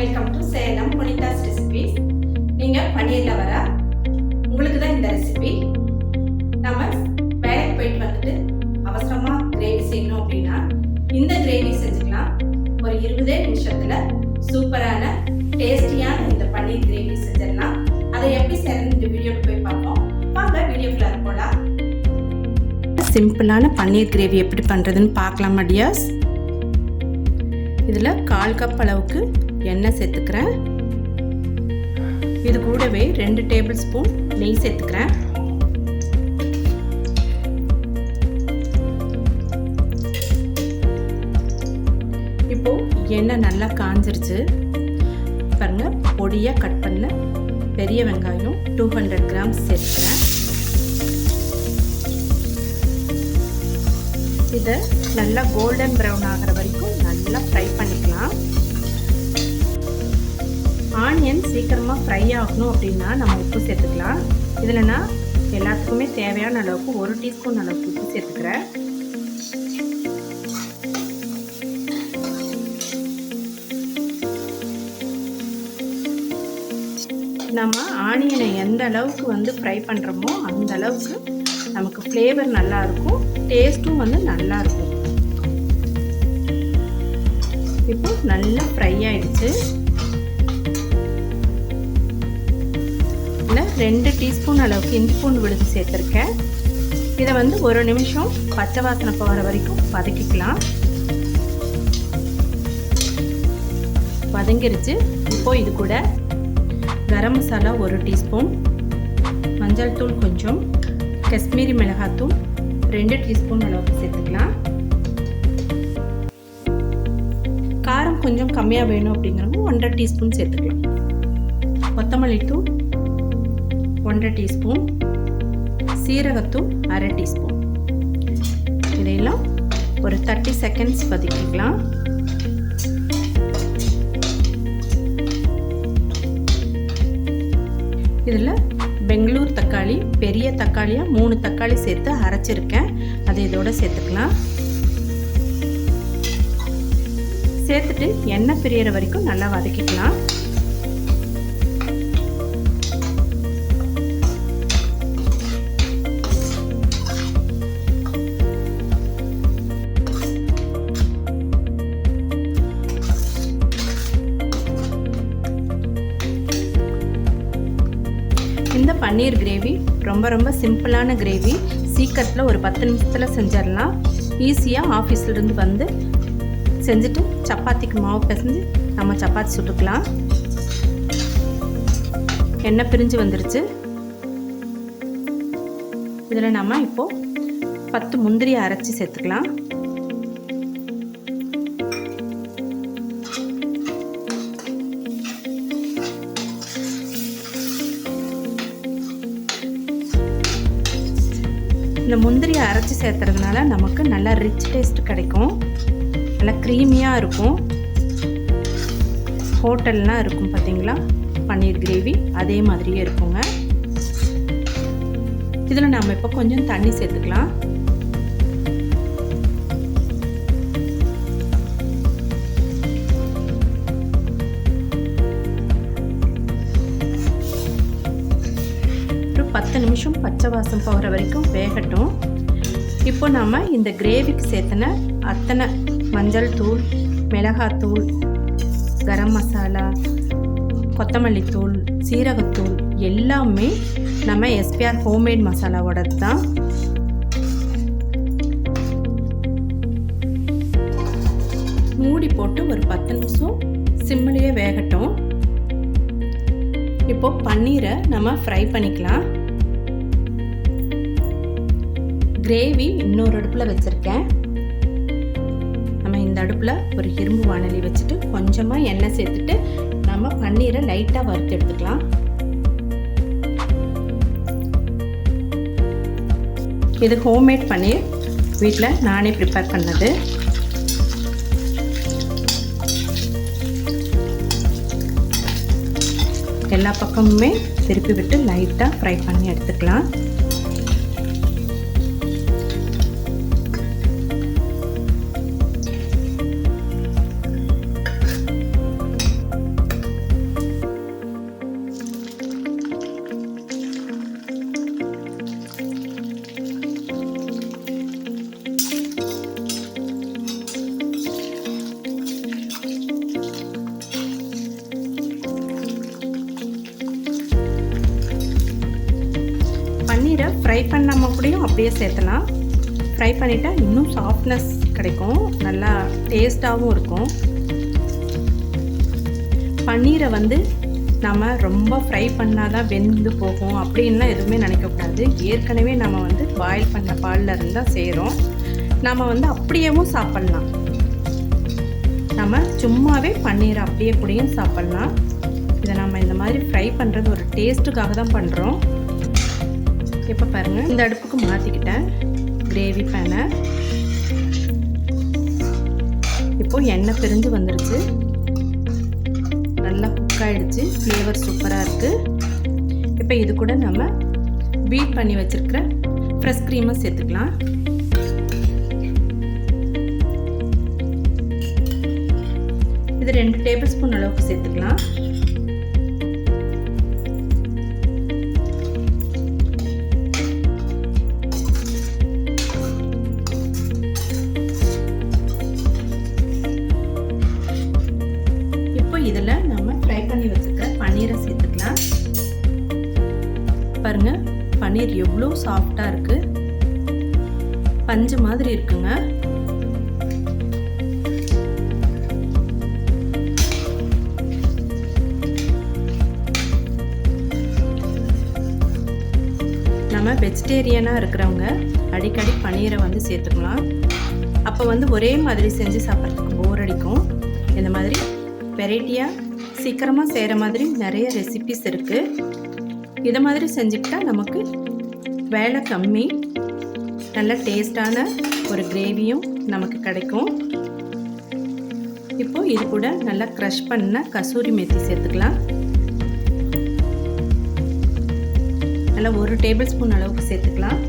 Welcome to Salem புனிதாஸ் recipes. நீங்கள் பன்னீர் லவரா? உங்களுக்கு தான் இந்த ரெசிபி. நம்ம வேலைக்கு போயிட்டு வந்துட்டு அவசரமாக கிரேவி செய்யணும் அப்படின்னா இந்த கிரேவி செஞ்சுக்கலாம். ஒரு 20 நிமிஷத்தில் சூப்பரான டேஸ்டியான இந்த பன்னீர் கிரேவி செஞ்சிடலாம். அதை எப்படி செய்யணும் இந்த வீடியோக்கு போய் பார்ப்போம். வாங்க வீடியோக்குள்ள போகலாம். சிம்பிளான பன்னீர் கிரேவி எப்படி பண்ணுறதுன்னு பார்க்கலாமா டியர்ஸ்? இதில் 1/4 கப் அளவுக்கு எண்ணெய் சேர்த்துக்கிறேன். இது கூடவே 2 டேபிள் ஸ்பூன் நெய் சேர்த்துக்கிறேன். இப்போ எண்ணெய் நல்லா காஞ்சிருச்சு பாருங்க. பொடியாக கட் பண்ண பெரிய வெங்காயம் 200 கிராம்ஸ் சேர்த்துக்கிறேன். இதை நல்லா கோல்டன் ப்ரௌன் ஆகிற வரைக்கும் நல்லா ஃப்ரை பண்ணிக்கலாம். ஆனியன் சீக்கிரமாக ஃப்ரை ஆகணும் அப்படின்னா நம்ம உப்பு சேர்த்துக்கலாம். இதில் நான் எல்லாத்துக்குமே தேவையான அளவுக்கு 1 டீஸ்பூன் அளவுக்கு உப்பு சேர்த்துக்கிறேன். நம்ம ஆனியனை எந்த அளவுக்கு ஃப்ரை பண்ணுறோமோ அந்த அளவுக்கு நமக்கு ஃப்ளேவர் நல்லாயிருக்கும், டேஸ்ட்டும் நல்லாயிருக்கும். இப்போ நல்லா ஃப்ரை ஆயிடுச்சு. இதில் 2 டீஸ்பூன் அளவுக்கு இஞ்சி பூண்டு விழுது சேர்த்துருக்கேன். இதை 1 நிமிஷம் பச்சை வாசனை போகிற வரைக்கும் வதக்கிக்கலாம். வதங்கிருச்சு. இப்போ இது கூட கரம் மசாலா 1 டீஸ்பூன், மஞ்சள் தூள் கொஞ்சம், காஷ்மீரி மிளகாத்தூள் 2 டீஸ்பூன் அளவுக்கு சேர்த்துக்கலாம். காரம் கொஞ்சம் கம்மியாக வேணும் அப்படிங்கிறவங்க 1.5 டீஸ்பூன் சேர்த்துக்கலாம். கொத்தமல்லி தூள் 1.5 டீஸ்பூன், சீரகத்தூள் 1/2 டீஸ்பூன். இதையெல்லாம் ஒரு 30 செகண்ட்ஸ் வதக்கிக்கலாம். இதில் பெங்களூர் தக்காளி, பெரிய தக்காளியாக 3 தக்காளி சேர்த்து அரைச்சிருக்கேன். அதை இதோட சேர்த்துக்கலாம். சேர்த்துட்டு எண்ணெய் பிரியிற வரைக்கும் நல்லா வதக்கிக்கலாம். இந்த பன்னீர் கிரேவி ரொம்ப சிம்பிளான கிரேவி. சீக்கிரத்தில் ஒரு 10 நிமிஷத்தில் செஞ்சிடலாம். ஈஸியாக ஆஃபீஸ்லேருந்து செஞ்சுட்டு சப்பாத்திக்கு மாவு பிசைஞ்சு நம்ம சப்பாத்தி சுட்டுக்கலாம். எண்ணெய் பிரிஞ்சு வந்துருச்சு. இதில் நம்ம இப்போது 10 முந்திரியை அரைச்சி சேர்த்துக்கலாம். இந்த முந்திரியை அரைச்சி சேர்த்துறதுனால நமக்கு நல்லா ரிச் டேஸ்ட் கிடைக்கும். நல்லா க்ரீமியாக இருக்கும். ஹோட்டல்லாம் இருக்கும் பார்த்தீங்களா பன்னீர் கிரேவி, அதே மாதிரியே இருக்குங்க. இதில் நம்ம இப்போ கொஞ்சம் தண்ணி சேர்த்துக்கலாம். ஒரு 10 நிமிஷம் பச்சை வாசம் போகிற வரைக்கும் வேகட்டும். இப்போ நம்ம இந்த கிரேவிக்கு சேர்த்துன அத்தனை மஞ்சள் தூள், மிளகாத்தூள், கரம் மசாலா, கொத்தமல்லி தூள், சீரகத்தூள் எல்லாமே நம்ம எஸ்பிஆர் ஹோம்மேட் மசாலாவோட தான். மூடி போட்டு ஒரு 10 நிமிஷம் சிம்மிலேயே வேகட்டும். இப்போ பன்னீரை நம்ம ஃப்ரை பண்ணிக்கலாம். கிரேவி இன்னொரு அடுப்பில் வச்சுருக்கேன். நம்ம இந்த அடுப்பில் ஒரு இரும்பு வாணலி வச்சுட்டு கொஞ்சமாக எண்ணெய் சேர்த்துட்டு நம்ம பன்னீரை லைட்டாக வறுத்து எடுத்துக்கலாம். இது ஹோம்மேட் பன்னீர், வீட்டில் நானே ப்ரிப்பேர் பண்ணது. எல்லா பக்கமுமே திருப்பி விட்டு லைட்டாக ஃப்ரை பண்ணி எடுத்துக்கலாம். ஃப்ரை பண்ணாமல் கூடயும் அப்படியே சேர்த்தலாம். ஃப்ரை பண்ணிட்டா இன்னும் சாஃப்ட்னஸ் கிடைக்கும், நல்லா டேஸ்ட்டாகவும் இருக்கும். பன்னீரை வந்து நம்ம ரொம்ப ஃப்ரை பண்ணால் தான் வெந்து போகும் அப்படின்லாம் எதுவுமே நினைக்கக்கூடாது. ஏற்கனவே நம்ம வந்து பாயில் பண்ண பாலில் இருந்தால் செய்கிறோம். நம்ம வந்து அப்படியேவும் சாப்பிட்லாம். நம்ம சும்மாவே பன்னீரை அப்படியே கூடயும் சாப்பிட்லாம். இதை நம்ம இந்த மாதிரி ஃப்ரை பண்ணுறது ஒரு டேஸ்ட்டுக்காக தான் பண்ணுறோம். இப்போ பாருங்கள், இந்த அடுப்புக்கு மாற்றிக்கிட்டேன் கிரேவி பேனை. இப்போது எண்ணெய் பிரிஞ்சு வந்துருச்சு, நல்லா குக் ஆகிடுச்சு, ஃப்ளேவர் சூப்பராக இருக்குது. இப்போ இது கூட நம்ம பீட் பண்ணி வச்சுருக்கிற ஃப்ரெஷ் க்ரீமை சேர்த்துக்கலாம். இது 2 டேபிள் ஸ்பூன் அளவுக்கு சேர்த்துக்கலாம். இதில் நம்ம ஃப்ரை பண்ணி வச்சுருக்க பன்னீரை சேர்த்துக்கலாம். பாருங்கள், பன்னீர் எவ்வளோ சாஃப்டாக இருக்குது, பஞ்சு மாதிரி இருக்குங்க. நம்ம வெஜிடேரியனாக இருக்கிறவங்க அடிக்கடி பன்னீரை வந்து சேர்த்துக்கலாம். அப்போ வந்து ஒரே மாதிரி செஞ்சு சாப்பிட்றதுக்கு போர் அடிக்கும். இந்த மாதிரி வெரைட்டியாக சீக்கிரமாக செய்கிற மாதிரி நிறைய ரெசிபிஸ் இருக்குது. இதை மாதிரி செஞ்சுக்கிட்டா நமக்கு வேலை கம்மி, நல்ல டேஸ்டான ஒரு கிரேவியும் நமக்கு கிடைக்கும். இப்போது இது கூட நல்லா க்ரஷ் பண்ண கசூரி மேத்தி சேர்த்துக்கலாம். நல்லா 1 டேபிள் ஸ்பூன் அளவுக்கு சேர்த்துக்கலாம்.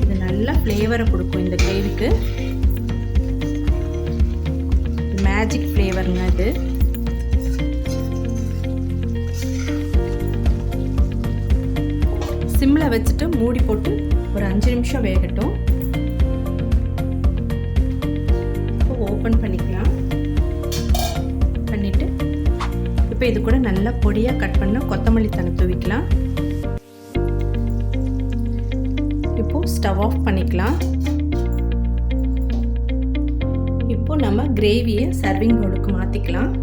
இது நல்லா ஃப்ளேவரை கொடுக்கும் இந்த கிரேவிக்கு. மேஜிக் ஃப்ளேவருங்க இது. சிம்மில் வச்சுட்டு மூடி போட்டு ஒரு 5 நிமிஷம் வேகட்டும். இப்போ ஓப்பன் பண்ணிக்கலாம். பண்ணிவிட்டு இப்போ இது கூட நல்லா பொடியாக கட் பண்ண கொத்தமல்லி தழை தூவிக்கலாம். இப்போது ஸ்டவ் ஆஃப் பண்ணிக்கலாம். இப்போது நம்ம கிரேவியை சர்விங் பவுலுக்கு மாற்றிக்கலாம்.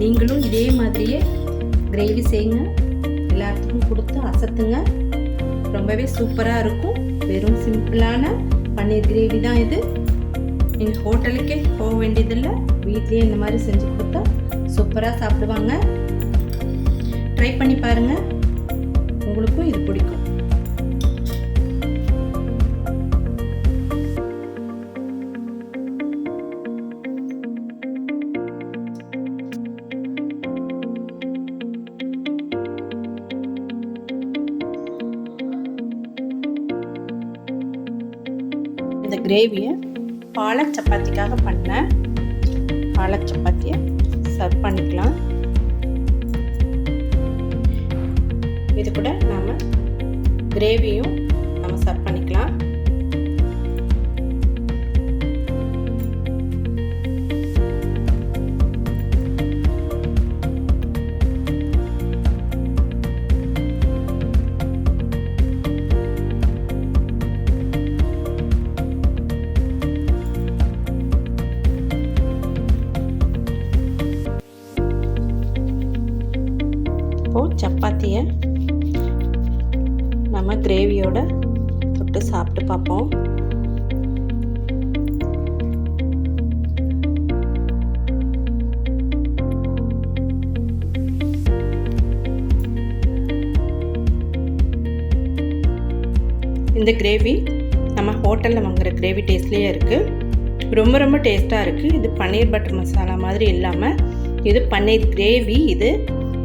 நீங்களும் இதே மாதிரியே கிரேவி செய்யுங்க, எல்லாத்துக்கும் கொடுத்து அசத்துங்க. ரொம்பவே சூப்பராக இருக்கும். வெறும் சிம்பிளான பன்னீர் கிரேவி தான் இது. நீங்கள் ஹோட்டலுக்கே போக வேண்டியதில்லை, வீட்லேயே இந்த மாதிரி செஞ்சு கொடுத்தா சூப்பராக சாப்பிடுவாங்க. ட்ரை பண்ணி பாருங்கள், உங்களுக்கும் இது பிடிக்கும். இந்த கிரேவியை பாலக் சப்பாத்திக்காக பண்ணேன். பாலக் சப்பாத்தியை சர்வ் பண்ணிக்கலாம். இது கூட நாம் கிரேவியும் நம்ம சர்வ் பண்ணிக்கலாம். சப்பாத்தியை நம்ம கிரேவியோட தொட்டு சாப்பிட்டு பார்ப்போம். இந்த கிரேவி நம்ம ஹோட்டலில் வாங்குகிற கிரேவி டேஸ்ட்லேயே இருக்குது. ரொம்ப ரொம்ப டேஸ்ட்டாக இருக்குது. இது பன்னீர் பட்டர் மசாலா மாதிரி இல்லாமல் இது பன்னீர் கிரேவி. இது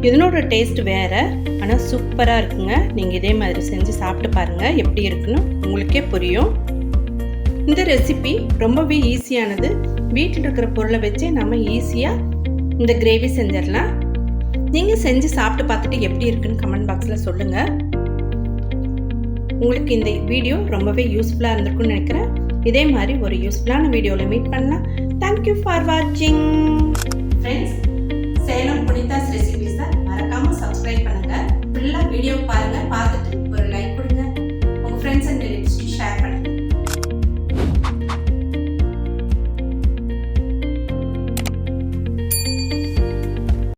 இதனோட டேஸ்ட் வேறு, ஆனால் சூப்பராக இருக்குங்க. நீங்கள் இதே மாதிரி செஞ்சு சாப்பிட்டு பாருங்கள், எப்படி இருக்குன்னு உங்களுக்கே புரியும். இந்த ரெசிபி ரொம்பவே ஈஸியானது. வீட்டில் இருக்கிற பொருளை வச்சு நம்ம ஈஸியாக இந்த கிரேவி செஞ்சிடலாம். நீங்கள் செஞ்சு சாப்பிட்டு பார்த்துட்டு எப்படி இருக்குன்னு கமெண்ட் பாக்ஸில் சொல்லுங்கள். உங்களுக்கு இந்த வீடியோ ரொம்பவே யூஸ்ஃபுல்லாக இருந்திருக்குன்னு நினைக்கிறேன். இதே மாதிரி ஒரு யூஸ்ஃபுல்லான வீடியோவில் மீட் பண்ணலாம். தேங்க்யூ ஃபார் வாட்சிங். ஃப்ரெண்ட்ஸ், சேலம் புனிதாஸ் ரெசிபீஸை மறக்காமல் சப்ஸ்கிரைப் பண்ணுங்கள். ஃபுல்லாக வீடியோ பாருங்கள், பார்த்துட்டு ஒரு லைக் கொடுங்க. உங்கள் ஃப்ரெண்ட்ஸ் அண்ட்